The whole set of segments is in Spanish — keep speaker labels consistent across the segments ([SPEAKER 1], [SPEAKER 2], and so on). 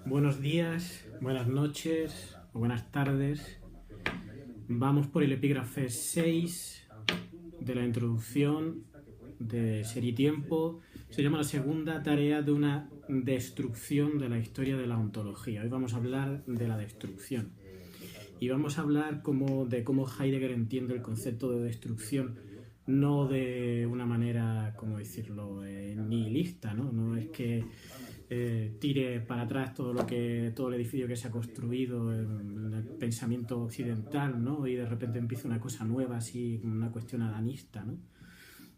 [SPEAKER 1] Buenos días, buenas noches o buenas tardes. Vamos por el epígrafe 6 de la introducción de Ser y Tiempo. Se llama la segunda tarea de una destrucción de la historia de la ontología. Hoy vamos a hablar de la destrucción. Y vamos a hablar de cómo Heidegger entiende el concepto de destrucción, no de una manera, ¿cómo decirlo?, nihilista, ¿no? No es que tire para atrás todo el edificio que se ha construido en el pensamiento occidental, ¿no? Y de repente empieza una cosa nueva, así, una cuestión adanista, ¿no?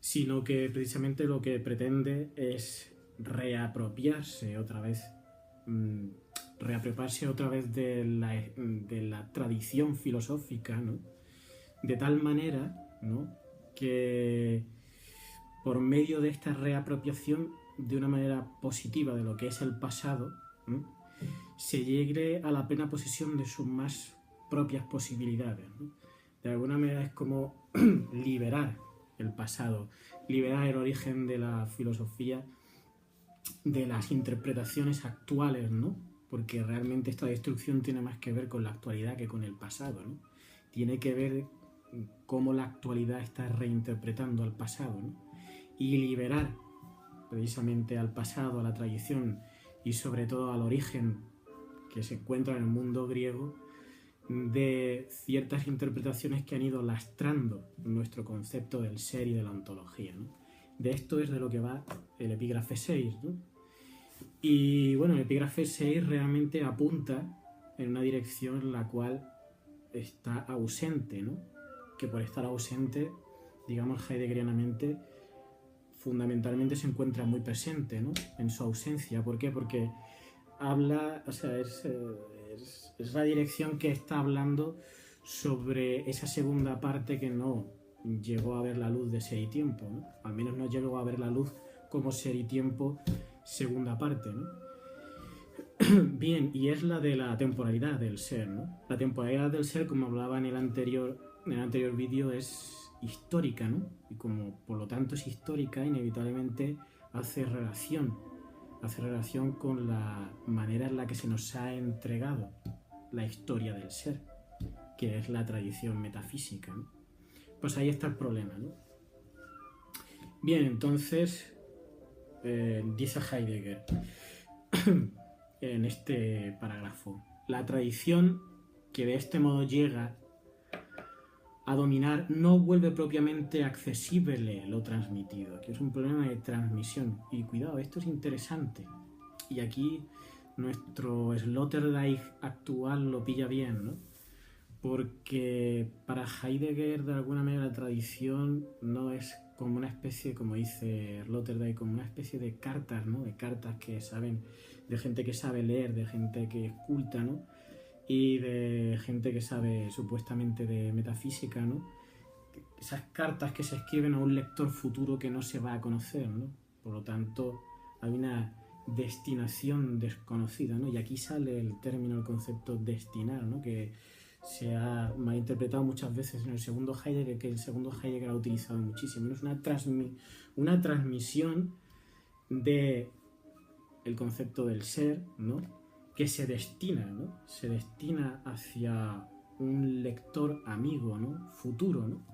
[SPEAKER 1] Sino que precisamente lo que pretende es reapropiarse otra vez de la tradición filosófica, ¿no? De tal manera, ¿no?, que por medio de esta reapropiación, de una manera positiva de lo que es el pasado, ¿no?, se llegue a la plena posesión de sus más propias posibilidades, ¿no? De alguna manera es como liberar el pasado, liberar el origen de la filosofía de las interpretaciones actuales, ¿no? Porque realmente esta destrucción tiene más que ver con la actualidad que con el pasado, ¿no? Tiene que ver cómo la actualidad está reinterpretando al pasado, ¿no? Y liberar precisamente al pasado, a la tradición y sobre todo al origen que se encuentra en el mundo griego, de ciertas interpretaciones que han ido lastrando nuestro concepto del ser y de la ontología, ¿no? De esto es de lo que va el epígrafe 6, ¿no? Y bueno, el epígrafe 6 realmente apunta en una dirección en la cual está ausente, ¿no? Que por estar ausente, digamos heideggerianamente, fundamentalmente se encuentra muy presente, ¿no?, en su ausencia. ¿Por qué? Porque habla, o sea, es la dirección que está hablando sobre esa segunda parte que no llegó a ver la luz de Ser y Tiempo, ¿no? Al menos no llegó a ver la luz como Ser y Tiempo segunda parte, ¿no? Bien, y es la de la temporalidad del ser, ¿no? La temporalidad del ser, como hablaba en el anterior vídeo, es histórica, ¿no? Y como por lo tanto es histórica, inevitablemente hace relación con la manera en la que se nos ha entregado la historia del ser, que es la tradición metafísica, ¿no? Pues ahí está el problema, ¿no? Bien, entonces dice Heidegger en este parágrafo: la tradición que de este modo llega a dominar no vuelve propiamente accesible lo transmitido, que es un problema de transmisión. Y cuidado, esto es interesante. Y aquí nuestro Sloterdijk actual lo pilla bien, ¿no? Porque para Heidegger, de alguna manera, la tradición no es como una especie, como dice Sloterdijk, como una especie de cartas, ¿no? De cartas que saben, de gente que sabe leer, de gente que es culta, ¿no? Y de gente que sabe supuestamente de metafísica, ¿no? Esas cartas que se escriben a un lector futuro que no se va a conocer, ¿no? Por lo tanto, hay una destinación desconocida, ¿no? Y aquí sale el término, el concepto destinar, ¿no? Que se ha malinterpretado muchas veces en el segundo Heidegger, que el segundo Heidegger ha utilizado muchísimo. Es una transmisión de el concepto del ser, ¿no?, que se destina, ¿no? Se destina hacia un lector amigo, ¿no?, futuro, ¿no?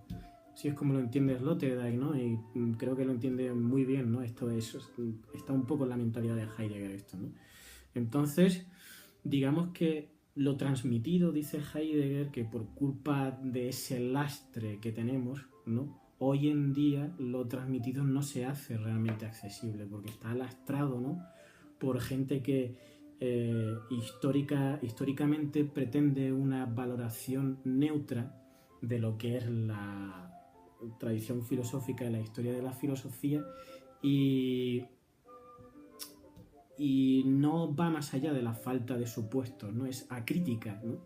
[SPEAKER 1] Así es como lo entiende Sloterdijk, ¿no? Y creo que lo entiende muy bien, ¿no? Está un poco en la mentalidad de Heidegger esto, ¿no? Entonces, digamos que lo transmitido, dice Heidegger, que por culpa de ese lastre que tenemos, ¿no?, hoy en día lo transmitido no se hace realmente accesible, porque está lastrado, ¿no?, por gente que históricamente pretende una valoración neutra de lo que es la tradición filosófica y la historia de la filosofía, y no va más allá de la falta de supuestos, ¿no? Es acrítica, ¿no?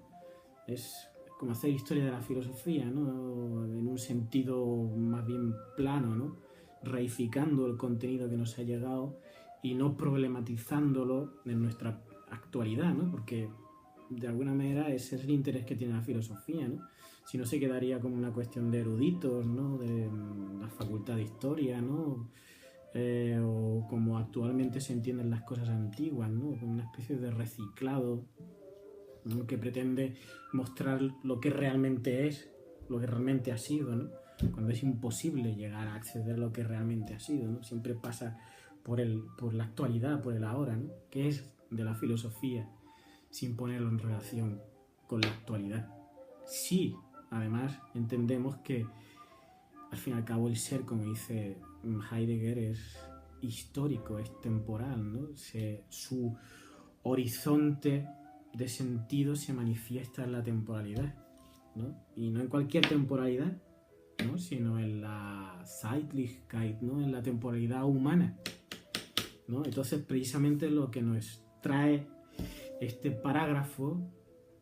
[SPEAKER 1] Es como hacer historia de la filosofía, ¿no?, en un sentido más bien plano, ¿no?, reificando el contenido que nos ha llegado y no problematizándolo en nuestra actualidad, ¿no? Porque de alguna manera ese es el interés que tiene la filosofía, ¿no? Si no, se quedaría como una cuestión de eruditos, ¿no?, de la facultad de historia, ¿no? o como actualmente se entienden las cosas antiguas, ¿no? Como una especie de reciclado, ¿no? Que pretende mostrar lo que realmente es, lo que realmente ha sido, ¿no? Cuando es imposible llegar a acceder a lo que realmente ha sido, ¿no? Siempre pasa por la actualidad, por el ahora, ¿no? Que es de la filosofía, sin ponerlo en relación con la actualidad. Sí, además entendemos que al fin y al cabo el ser, como dice Heidegger, es histórico, es temporal, ¿no? Su horizonte de sentido se manifiesta en la temporalidad, ¿no? Y no en cualquier temporalidad, ¿no? Sino en la Zeitlichkeit, ¿no? En la temporalidad humana, ¿no? Entonces, precisamente lo que nos trae este parágrafo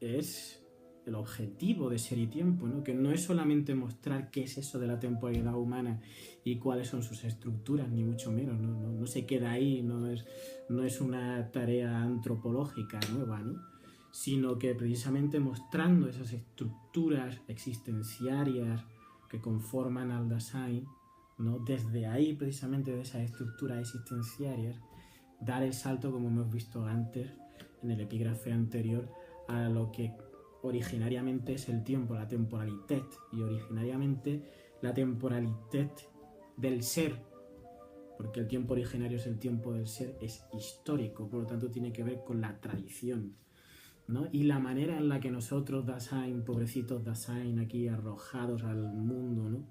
[SPEAKER 1] es el objetivo de Ser y Tiempo, ¿no? Que no es solamente mostrar qué es eso de la temporalidad humana y cuáles son sus estructuras, ni mucho menos, no se queda ahí, no es una tarea antropológica nueva, ¿no? Sino que precisamente mostrando esas estructuras existenciarias que conforman al Dasein, ¿no? Desde ahí, precisamente de esas estructuras existenciarias, dar el salto, como hemos visto antes en el epígrafe anterior, a lo que originariamente es el tiempo, la temporalitet, y originariamente la temporalitet del ser, porque el tiempo originario es el tiempo del ser, es histórico, por lo tanto tiene que ver con la tradición, ¿no? Y la manera en la que nosotros, Dasein, pobrecitos Dasein, aquí arrojados al mundo, ¿no?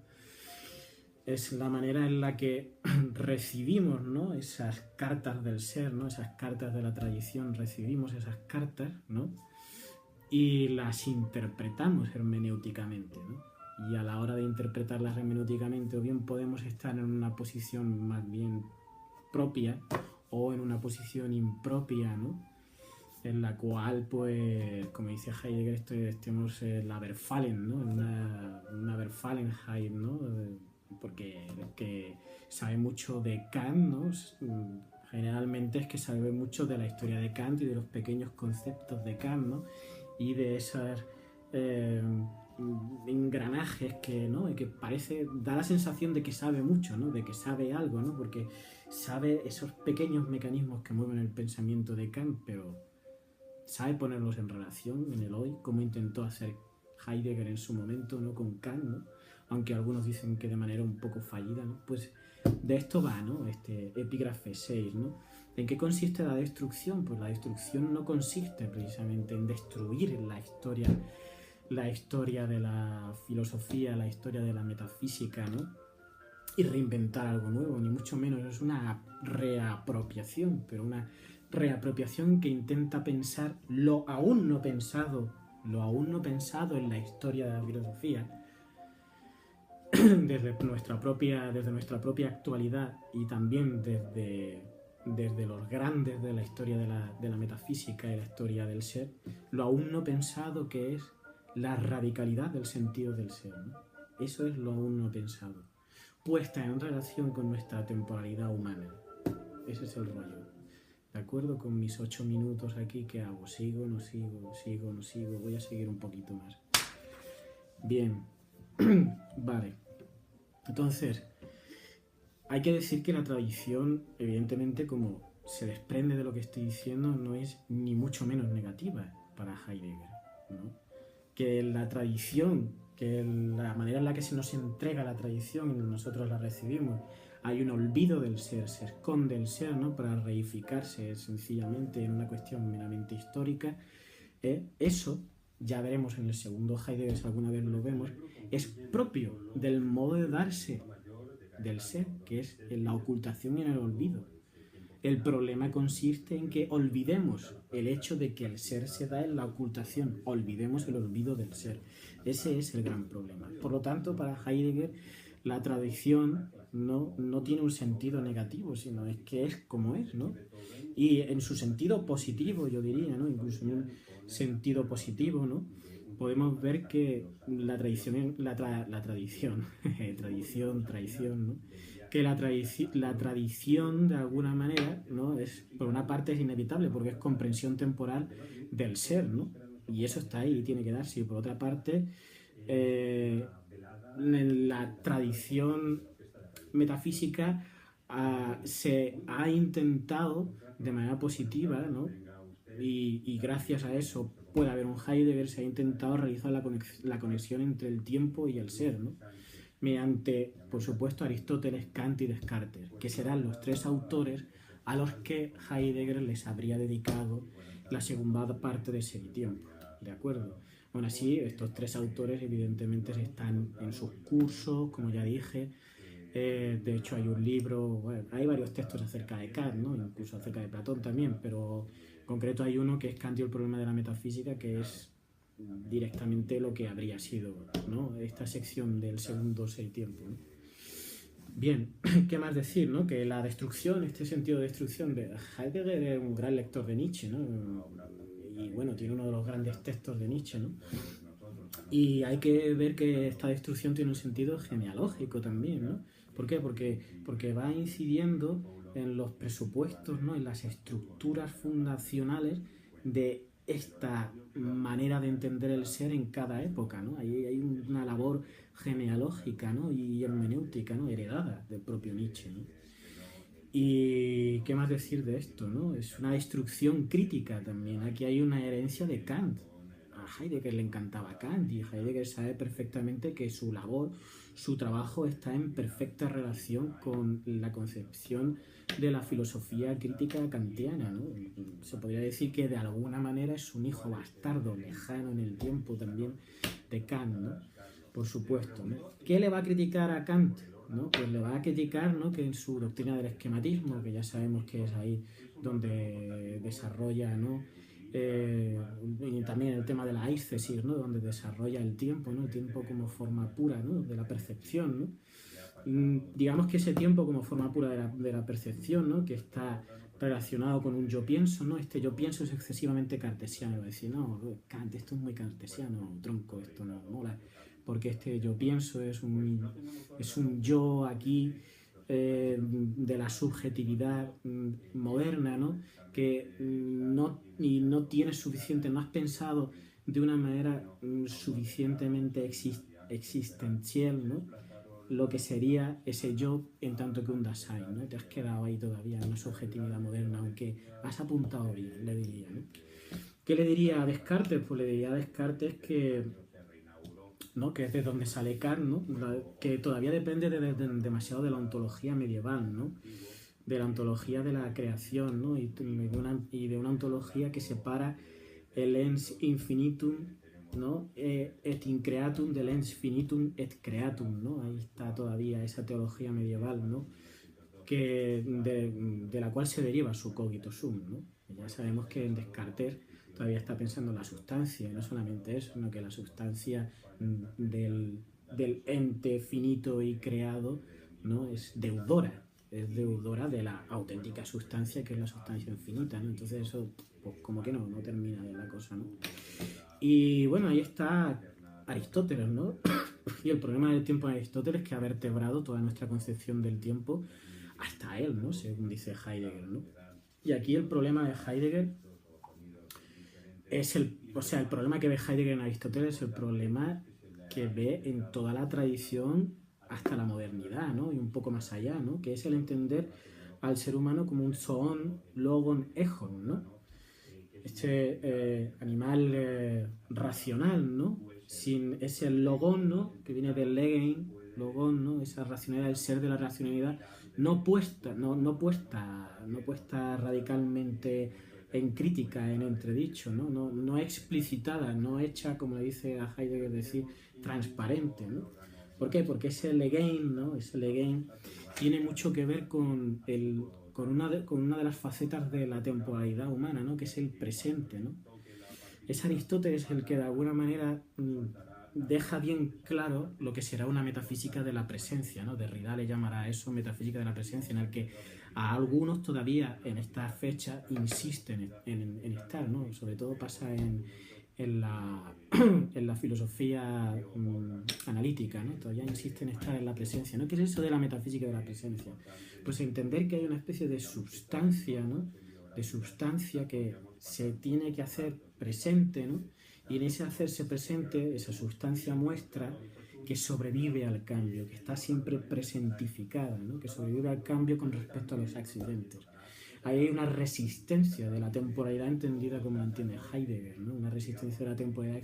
[SPEAKER 1] Es la manera en la que recibimos, ¿no? Esas cartas del ser, ¿no? Esas cartas de la tradición, recibimos esas cartas, ¿no? Y las interpretamos hermenéuticamente, ¿no? Y a la hora de interpretarlas hermenéuticamente, o bien podemos estar en una posición más bien propia o en una posición impropia, ¿no? En la cual, pues, como dice Heidegger, estemos en la Verfallen, ¿no? En una Verfallenheit, ¿no? Porque el que sabe mucho de Kant, ¿no? Generalmente es que sabe mucho de la historia de Kant y de los pequeños conceptos de Kant, ¿no? Y de esos engranajes que, ¿no? Y que da la sensación de que sabe mucho, ¿no? De que sabe algo, ¿no? Porque sabe esos pequeños mecanismos que mueven el pensamiento de Kant, pero sabe ponerlos en relación en el hoy, como intentó hacer Heidegger en su momento, ¿no? Con Kant, ¿no? Aunque algunos dicen que de manera un poco fallida, ¿no? Pues de esto va, ¿no? Este epígrafe 6, ¿no? ¿En qué consiste la destrucción? Pues la destrucción no consiste precisamente en destruir la historia de la filosofía, la historia de la metafísica, ¿no? Y reinventar algo nuevo, ni mucho menos. Es una reapropiación, pero una reapropiación que intenta pensar lo aún no pensado en la historia de la filosofía, desde nuestra propia actualidad y también desde los grandes de la historia de la metafísica y la historia del ser, lo aún no pensado, que es la radicalidad del sentido del ser, ¿no? Eso es lo aún no pensado, puesta en relación con nuestra temporalidad humana. Ese es el rollo. ¿De acuerdo? Con mis 8 minutos aquí, ¿qué hago? ¿Sigo, no sigo? ¿Sigo, no sigo? Voy a seguir un poquito más. Bien. Vale. Entonces, hay que decir que la tradición, evidentemente, como se desprende de lo que estoy diciendo, no es ni mucho menos negativa para Heidegger, ¿no? Que la tradición, que la manera en la que se nos entrega la tradición y nosotros la recibimos, hay un olvido del ser, se esconde el ser, ¿no? Para reificarse sencillamente en una cuestión meramente histórica. Eso, ya veremos en el segundo Heidegger, si alguna vez lo vemos, es propio del modo de darse del ser, que es en la ocultación y en el olvido. El problema consiste en que olvidemos el hecho de que el ser se da en la ocultación, olvidemos el olvido del ser. Ese es el gran problema. Por lo tanto, para Heidegger, la tradición no tiene un sentido negativo, sino es que es como es, ¿no? Y en su sentido positivo, yo diría, ¿no? Incluso en un sentido positivo, ¿no? Podemos ver que la tradición, tradición, ¿no? Que la tradición, de alguna manera, ¿no? Por una parte es inevitable porque es comprensión temporal del ser, ¿no? Y eso está ahí y tiene que darse. Y por otra parte, en la tradición metafísica se ha intentado de manera positiva, ¿no? Y gracias a eso puede haber un Heidegger, se ha intentado realizar la conexión entre el tiempo y el ser, ¿no? Mediante, por supuesto, Aristóteles, Kant y Descartes, que serán los tres autores a los que Heidegger les habría dedicado la segunda parte de ese tiempo, ¿de acuerdo? Aún así, estos tres autores evidentemente están en sus cursos, como ya dije. De hecho, hay un libro, bueno, hay varios textos acerca de Kant, ¿no? Incluso acerca de Platón también, pero en concreto hay uno que es Kant y el problema de la metafísica, que es directamente lo que habría sido, ¿no? Esta sección del segundo tiempo, ¿no? Bien, ¿qué más decir, no? Que la destrucción, este sentido de destrucción de Heidegger es un gran lector de Nietzsche, ¿no? Y bueno, tiene uno de los grandes textos de Nietzsche, ¿no? Y hay que ver que esta destrucción tiene un sentido genealógico también, ¿no? ¿Por qué? Porque va incidiendo en los presupuestos, ¿no? En las estructuras fundacionales de esta manera de entender el ser en cada época, ¿no? Ahí hay una labor genealógica, ¿no? Y hermenéutica, ¿no? Heredada del propio Nietzsche, ¿no? Y qué más decir de esto, ¿no? Es una destrucción crítica también. Aquí hay una herencia de Kant. A Heidegger le encantaba Kant y Heidegger sabe perfectamente que su labor, su trabajo está en perfecta relación con la concepción de la filosofía crítica kantiana, ¿no? Se podría decir que de alguna manera es un hijo bastardo, lejano en el tiempo también de Kant, ¿no? Por supuesto, ¿no? ¿Qué le va a criticar a Kant? ¿No? Pues le va a criticar, ¿no? Que en su doctrina del esquematismo, que ya sabemos que es ahí donde desarrolla, ¿no? Y también el tema de la eisesis, ¿no? Donde desarrolla el tiempo, ¿no? El tiempo como forma pura, ¿no? De la percepción, ¿no? Digamos que ese tiempo como forma pura de la percepción, ¿no? Que está relacionado con un yo pienso, ¿no? Este yo pienso es excesivamente cartesiano. Decir, no, Kant, esto es muy cartesiano, tronco, esto no mola. Porque este yo pienso es un yo aquí de la subjetividad moderna, ¿no? Que no tienes suficiente, no has pensado de una manera suficientemente existencial, ¿no? Lo que sería ese yo en tanto que un Dasein, ¿no? Te has quedado ahí todavía en una subjetividad moderna, aunque has apuntado bien, le diría, ¿no? ¿Qué le diría a Descartes? Pues le diría a Descartes que, ¿no? Que es de donde sale Kant, ¿no? Que todavía depende demasiado de la ontología medieval, ¿no? De la ontología de la creación, ¿no? Y de una ontología que separa el ens infinitum, ¿no? Et increatum del ens finitum et creatum, ¿no? Ahí está todavía esa teología medieval, ¿no? De la cual se deriva su cogito sum, ¿no? Ya sabemos que en Descartes todavía está pensando en la sustancia, y no solamente eso, sino que la sustancia del ente finito y creado, ¿no? Es deudora de la auténtica sustancia, que es la sustancia infinita, ¿no? Entonces eso, pues como que no termina de la cosa, ¿no? Y bueno, ahí está Aristóteles, ¿no? Y el problema del tiempo en Aristóteles que ha vertebrado toda nuestra concepción del tiempo hasta él, ¿no? Según dice Heidegger, ¿no? Y aquí el problema de Heidegger es el problema que ve Heidegger en Aristóteles es el problema que ve en toda la tradición hasta la modernidad, ¿no? Y un poco más allá, ¿no? Que es el entender al ser humano como un zoon, logon, ejon, ¿no? Este animal racional, ¿no? Sin ese logón, ¿no? Que viene del legein, logón, ¿no? Esa racionalidad, el ser de la racionalidad, no puesta radicalmente en crítica, en entredicho, ¿no? No explicitada, no hecha, como le dice a Heidegger decir, transparente, ¿no? ¿Por qué? Porque ese legein, ¿no? Ese legein tiene mucho que ver con una de las facetas de la temporalidad humana, ¿no? Que es el presente, ¿no? Es Aristóteles el que de alguna manera deja bien claro lo que será una metafísica de la presencia, ¿no? Derrida le llamará a eso metafísica de la presencia, en el que a algunos todavía en esta fecha insisten en estar, ¿no? Sobre todo pasa en la filosofía analítica, ¿no? Todavía insisten en estar en la presencia, ¿no? ¿Qué es eso de la metafísica de la presencia? Pues entender que hay una especie de sustancia, ¿no? De sustancia que se tiene que hacer presente, ¿no? Y en ese hacerse presente, esa sustancia muestra que sobrevive al cambio, que está siempre presentificada, ¿no? Que sobrevive al cambio con respecto a los accidentes. Ahí hay una resistencia de la temporalidad entendida como la entiende Heidegger, ¿no? Una resistencia de la temporalidad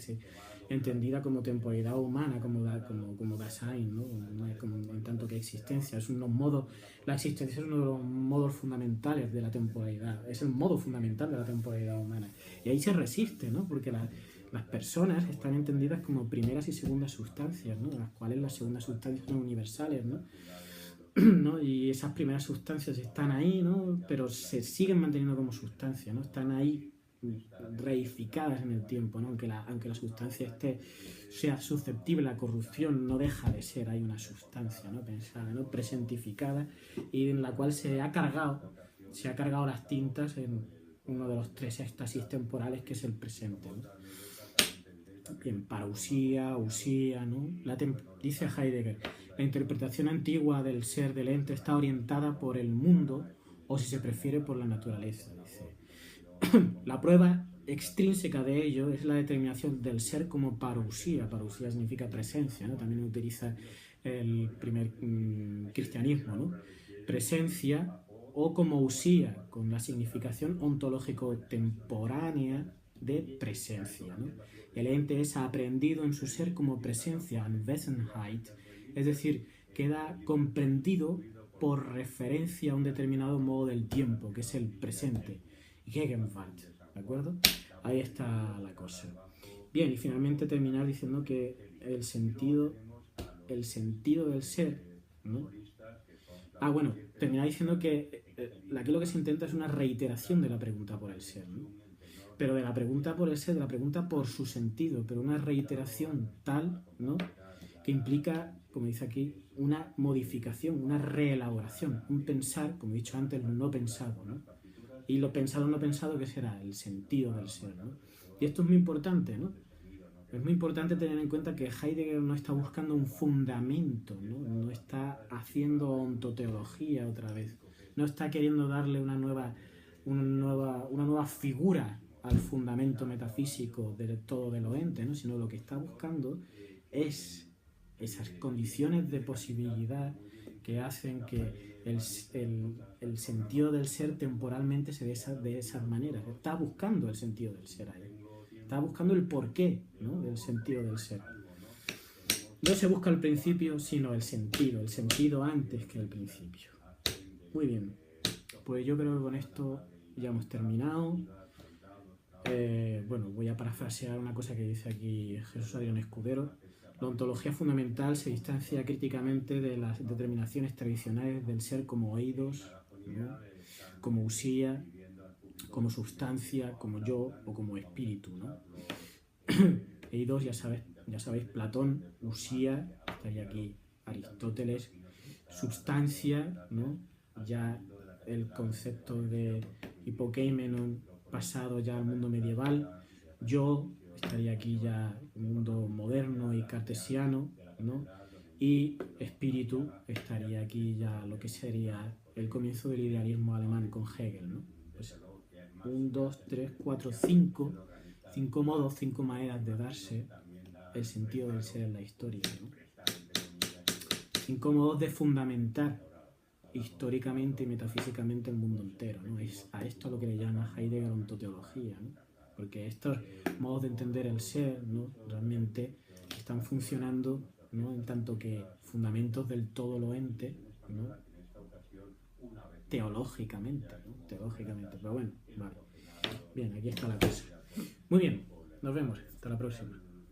[SPEAKER 1] entendida como temporalidad humana, como Dasein, ¿no? En tanto que existencia. Es unos modos, la existencia es uno de los modos fundamentales de la temporalidad, es el modo fundamental de la temporalidad humana. Y ahí se resiste, ¿no? Porque las personas están entendidas como primeras y segundas sustancias, ¿no? Las cuales las segundas sustancias son universales, ¿no? ¿No? Y esas primeras sustancias están ahí, ¿no? Pero se siguen manteniendo como sustancias, ¿no? Están ahí reificadas en el tiempo, ¿no? Aunque la sustancia sea susceptible a la corrupción, no deja de ser, hay una sustancia, ¿no? Pensada, ¿no? Presentificada, y en la cual se ha cargado las tintas en uno de los tres éxtasis temporales, que es el presente, ¿no? Bien, parusía, usía, ¿no? Dice Heidegger, la interpretación antigua del ser del ente está orientada por el mundo, o si se prefiere por la naturaleza, dice. La prueba extrínseca de ello es la determinación del ser como parusía. Parusía significa presencia, ¿no? También utiliza el primer cristianismo, ¿no? Presencia, o como usía, con la significación ontológico-temporánea de presencia, ¿no? El ente es aprendido en su ser como presencia, Anwesenheit, es decir, queda comprendido por referencia a un determinado modo del tiempo, que es el presente, Gegenwart, ¿de acuerdo? Ahí está la cosa. Bien, y finalmente terminar diciendo que el sentido del ser, ¿no? Bueno, terminar diciendo que aquí lo que se intenta es una reiteración de la pregunta por el ser, ¿no? Pero de la pregunta por el ser, de la pregunta por su sentido, pero una reiteración tal, ¿no? Que implica, como dice aquí, una modificación, una reelaboración, un pensar, como he dicho antes, no pensado, ¿no? Y lo pensado no pensado, ¿qué será? El sentido del ser, ¿no? Y esto es muy importante, ¿no? Es muy importante tener en cuenta que Heidegger no está buscando un fundamento, ¿no? No está haciendo ontoteología otra vez, no está queriendo darle una nueva figura al fundamento metafísico de todo de lo ente, ¿no? Sino lo que está buscando es esas condiciones de posibilidad que hacen que el sentido del ser temporalmente se dé de esas maneras. Está buscando el sentido del ser ahí. Está buscando el porqué, ¿no? Del sentido del ser. No se busca el principio, sino el sentido antes que el principio. Muy bien, pues yo creo que con esto ya hemos terminado. Bueno, voy a parafrasear una cosa que dice aquí Jesús Adrián Escudero. La ontología fundamental se distancia críticamente de las determinaciones tradicionales del ser como eidos, ¿no? Como usía, como sustancia, como yo o como espíritu, ¿no? Eidos, ya sabéis, Platón, usía, estaría aquí Aristóteles, substancia, ¿no? Ya el concepto de hipokeimenon pasado ya al mundo medieval, yo, estaría aquí ya el mundo moderno y cartesiano, ¿no? Y espíritu, estaría aquí ya lo que sería el comienzo del idealismo alemán con Hegel, ¿no? Pues 1, 2, 3, 4, 5 modos, 5 maneras de darse el sentido del ser en la historia, ¿no? 5 modos de fundamentar históricamente y metafísicamente el mundo entero, ¿no? Es a esto lo que le llama Heidegger ontoteología, ¿no? Porque estos modos de entender el ser, ¿no? Realmente están funcionando, ¿no? En tanto que fundamentos del todo lo ente, ¿no? Teológicamente, ¿no? Teológicamente, pero bueno, vale. Bien, aquí está la cosa. Muy bien, nos vemos, hasta la próxima.